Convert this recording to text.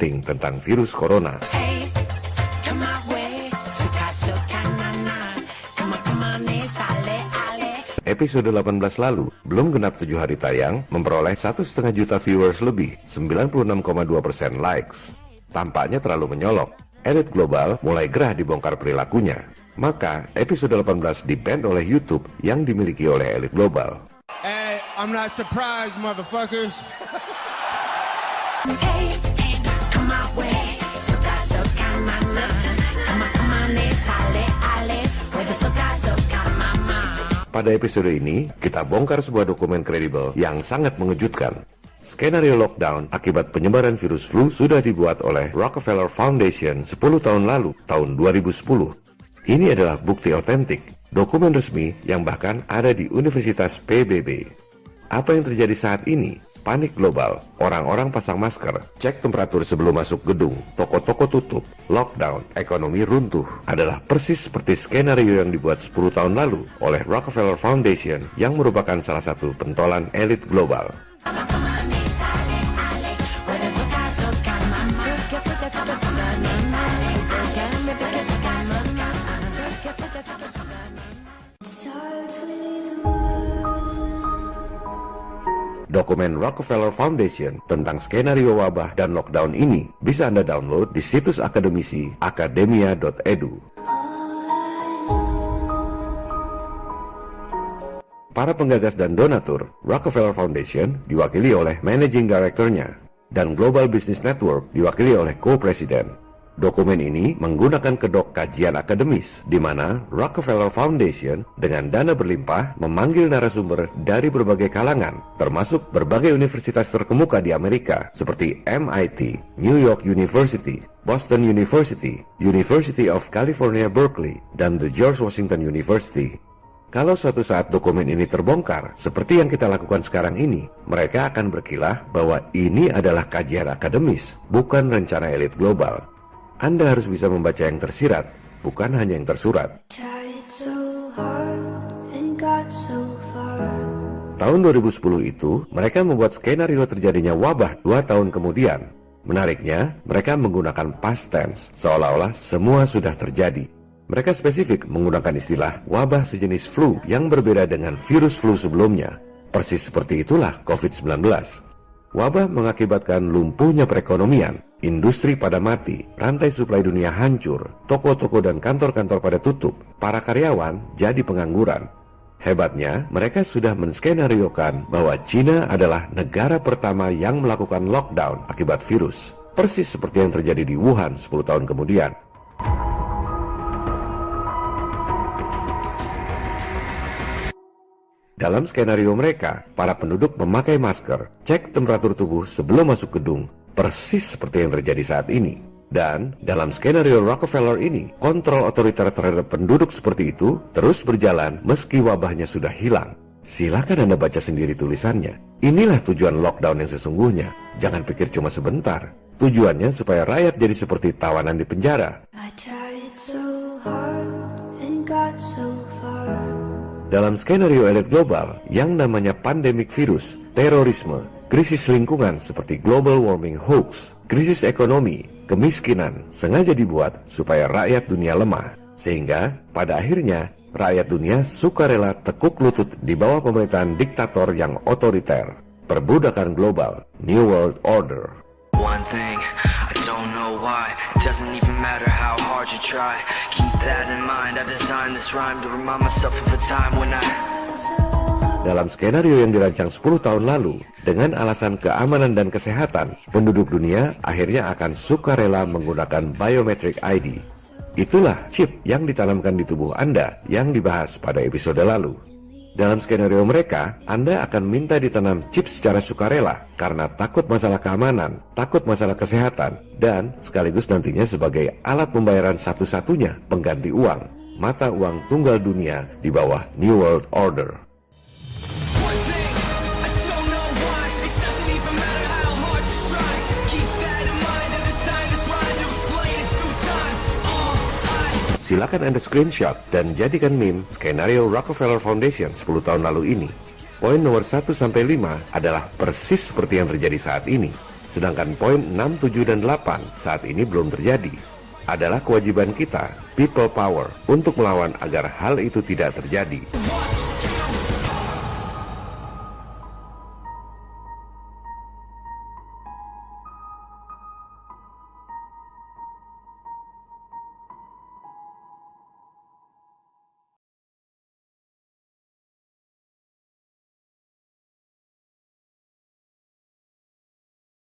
tentang virus corona. Episode 18 lalu, belum genap 7 hari tayang, memperoleh 1,5 juta viewers lebih, 96,2% likes. Tampaknya terlalu menyolok. Elit global mulai gerah dibongkar perilakunya. Maka, episode 18 di-ban oleh YouTube yang dimiliki oleh elit global. Hey, I'm not surprised, motherfuckers. Hey, come my way. Suka nana. Come on, sale ale. Webe suka mama. Pada episode ini, kita bongkar sebuah dokumen kredibel yang sangat mengejutkan. Skenario lockdown akibat penyebaran virus flu sudah dibuat oleh Rockefeller Foundation 10 tahun lalu, tahun 2010. Ini adalah bukti otentik, dokumen resmi yang bahkan ada di Universitas PBB. Apa yang terjadi saat ini? Panik global, orang-orang pasang masker, cek temperatur sebelum masuk gedung, toko-toko tutup, lockdown, ekonomi runtuh, adalah persis seperti skenario yang dibuat 10 tahun lalu oleh Rockefeller Foundation yang merupakan salah satu pentolan elit global. Dokumen Rockefeller Foundation tentang skenario wabah dan lockdown ini bisa Anda download di situs akademisi academia.edu. Para penggagas dan donatur Rockefeller Foundation diwakili oleh Managing Director-nya dan Global Business Network diwakili oleh Co-Presiden. Dokumen ini menggunakan kedok kajian akademis, di mana Rockefeller Foundation dengan dana berlimpah memanggil narasumber dari berbagai kalangan, termasuk berbagai universitas terkemuka di Amerika, seperti MIT, New York University, Boston University, University of California Berkeley, dan The George Washington University. Kalau suatu saat dokumen ini terbongkar, seperti yang kita lakukan sekarang ini, mereka akan berkilah bahwa ini adalah kajian akademis, bukan rencana elit global. Anda harus bisa membaca yang tersirat, bukan hanya yang tersurat. Tahun 2010 itu, mereka membuat skenario terjadinya wabah 2 tahun kemudian. Menariknya, mereka menggunakan past tense, seolah-olah semua sudah terjadi. Mereka spesifik menggunakan istilah wabah sejenis flu yang berbeda dengan virus flu sebelumnya. Persis seperti itulah COVID-19. Wabah mengakibatkan lumpuhnya perekonomian, industri pada mati, rantai suplai dunia hancur, toko-toko dan kantor-kantor pada tutup, para karyawan jadi pengangguran. Hebatnya, mereka sudah menskenariokan bahwa Cina adalah negara pertama yang melakukan lockdown akibat virus, persis seperti yang terjadi di Wuhan 10 tahun kemudian. Dalam skenario mereka, para penduduk memakai masker, cek temperatur tubuh sebelum masuk gedung, persis seperti yang terjadi saat ini. Dan dalam skenario Rockefeller ini, kontrol otoriter terhadap penduduk seperti itu terus berjalan meski wabahnya sudah hilang. Silakan Anda baca sendiri tulisannya. Inilah tujuan lockdown yang sesungguhnya. Jangan pikir cuma sebentar. Tujuannya supaya rakyat jadi seperti tawanan di penjara. Dalam skenario elit global yang namanya pandemik virus, terorisme, krisis lingkungan seperti global warming hoax, krisis ekonomi, kemiskinan sengaja dibuat supaya rakyat dunia lemah. Sehingga pada akhirnya rakyat dunia sukarela tekuk lutut di bawah pemerintahan diktator yang otoriter. Perbudakan global, New World Order. One thing, I don't know why. It doesn't even matter how hard you try. Keep that in mind. I designed this rhyme to remind myself of a time when I... Dalam skenario yang dirancang 10 tahun lalu, dengan alasan keamanan dan kesehatan, penduduk dunia akhirnya akan sukarela menggunakan biometric ID. Itulah chip yang ditanamkan di tubuh Anda yang dibahas pada episode lalu. Dalam skenario mereka, Anda akan minta ditanam chip secara sukarela karena takut masalah keamanan, takut masalah kesehatan, dan sekaligus nantinya sebagai alat pembayaran satu-satunya pengganti uang, mata uang tunggal dunia di bawah New World Order. Silakan Anda screenshot dan jadikan meme skenario Rockefeller Foundation 10 tahun lalu ini. Poin nomor 1-5 adalah persis seperti yang terjadi saat ini. Sedangkan poin 6, 7, dan 8 saat ini belum terjadi. Adalah kewajiban kita, people power, untuk melawan agar hal itu tidak terjadi.